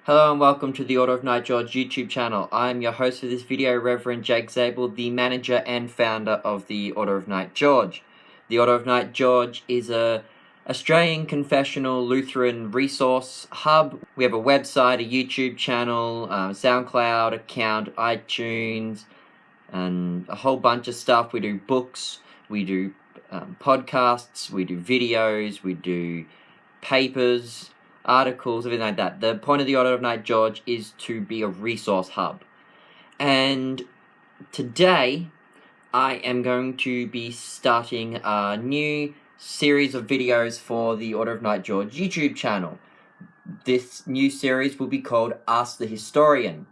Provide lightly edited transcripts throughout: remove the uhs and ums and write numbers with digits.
Hello and welcome to the Order of Knight George YouTube channel. I am your host for this video, Reverend Jake Zabel, the manager and founder of the Order of Knight George. The Order of Knight George is a Australian confessional Lutheran resource hub. We have a website, a YouTube channel, SoundCloud account, iTunes, and a whole bunch of stuff. We do books, we do podcasts, we do videos, we do papers, articles, everything like that. The point of the Order of Knight George is to be a resource hub. And today, I am going to be starting a new series of videos for the Order of Knight George YouTube channel. This new series will be called Ask the Historian.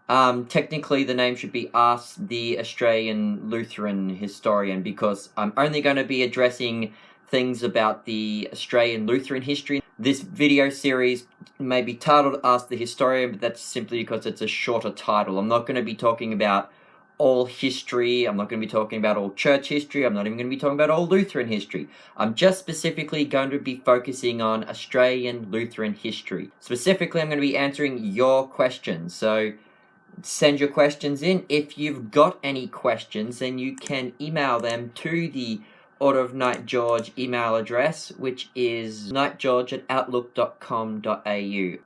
Technically, the name should be Ask the Australian Lutheran Historian, because I'm only going to be addressing things about the Australian Lutheran history. This video series may be titled Ask the Historian, but that's simply because it's a shorter title. I'm not going to be talking about all history. I'm not going to be talking about all church history. I'm not even going to be talking about all Lutheran history. I'm just specifically going to be focusing on Australian Lutheran history. Specifically, I'm going to be answering your questions. So send your questions in. If you've got any questions, then you can email them to the Order of Knight George email address, which is knightgeorge@outlook.com.au.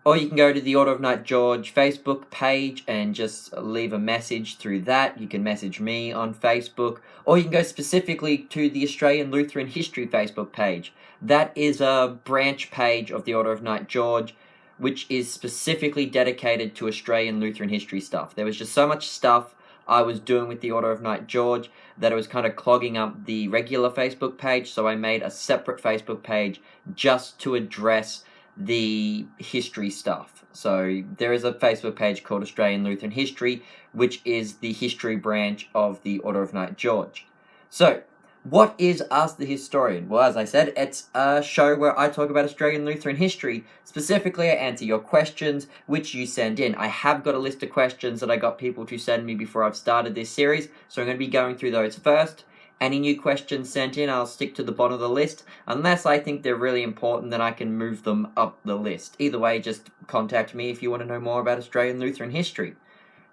Or you can go to the Order of Knight George Facebook page and just leave a message through that. You can message me on Facebook, or you can go specifically to the Australian Lutheran History Facebook page. That is a branch page of the Order of Knight George, which is specifically dedicated to Australian Lutheran history stuff. There was just so much stuff I was doing with the Order of Knight George that it was kind of clogging up the regular Facebook page, so I made a separate Facebook page just to address the history stuff. So there is a Facebook page called Australian Lutheran History, which is the history branch of the Order of Knight George. So, what is Ask the Historian? Well, as I said, it's a show where I talk about Australian Lutheran history. Specifically, I answer your questions, which you send in. I have got a list of questions that I got people to send me before I've started this series, so I'm going to be going through those first. Any new questions sent in, I'll stick to the bottom of the list. Unless I think they're really important, then I can move them up the list. Either way, just contact me if you want to know more about Australian Lutheran history.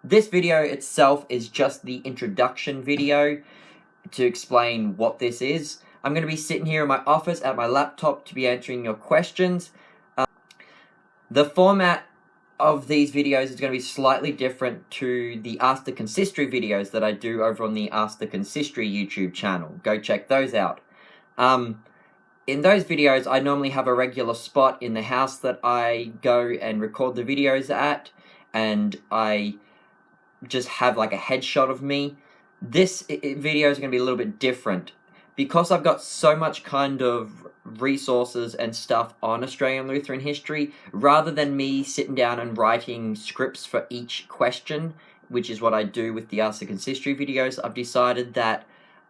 This video itself is just the introduction video to explain what this is. I'm going to be sitting here in my office at my laptop to be answering your questions. The format of these videos is going to be slightly different to the Ask the Consistory videos that I do over on the Ask the Consistory YouTube channel. Go check those out. In those videos, I normally have a regular spot in the house that I go and record the videos at, and I just have like a headshot of me. This video is going to be a little bit different. Because I've got so much kind of resources and stuff on Australian Lutheran history, rather than me sitting down and writing scripts for each question, which is what I do with the Ask the Consistory videos, I've decided that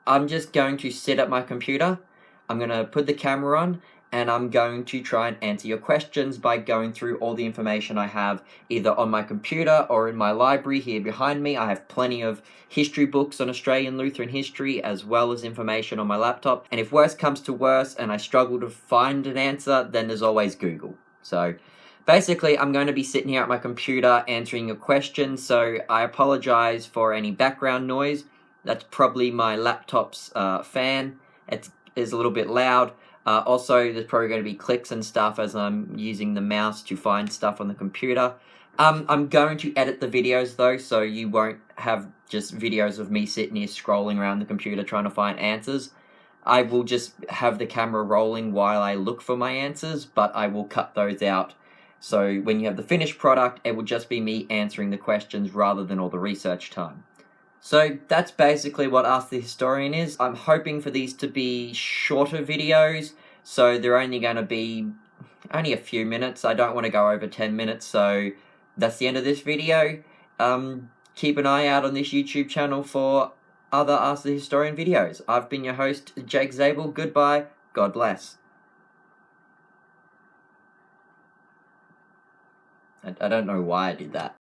I'm just going to sit at my computer, I'm going to put the camera on, and I'm going to try and answer your questions by going through all the information I have, either on my computer or in my library here behind me. I have plenty of history books on Australian Lutheran history, as well as information on my laptop. And if worse comes to worse and I struggle to find an answer, then there's always Google. So basically, I'm going to be sitting here at my computer answering your questions, so I apologize for any background noise. That's probably my laptop's fan. It is a little bit loud. Also, there's probably going to be clicks and stuff as I'm using the mouse to find stuff on the computer. I'm going to edit the videos though, so you won't have just videos of me sitting here scrolling around the computer trying to find answers. I will just have the camera rolling while I look for my answers, but I will cut those out. So when you have the finished product, it will just be me answering the questions rather than all the research time. So that's basically what Ask the Historian is. I'm hoping for these to be shorter videos, so they're only going to be only a few minutes. I don't want to go over 10 minutes, so that's the end of this video. Keep an eye out on this YouTube channel for other Ask the Historian videos. I've been your host, Jake Zabel. Goodbye. God bless. I don't know why I did that.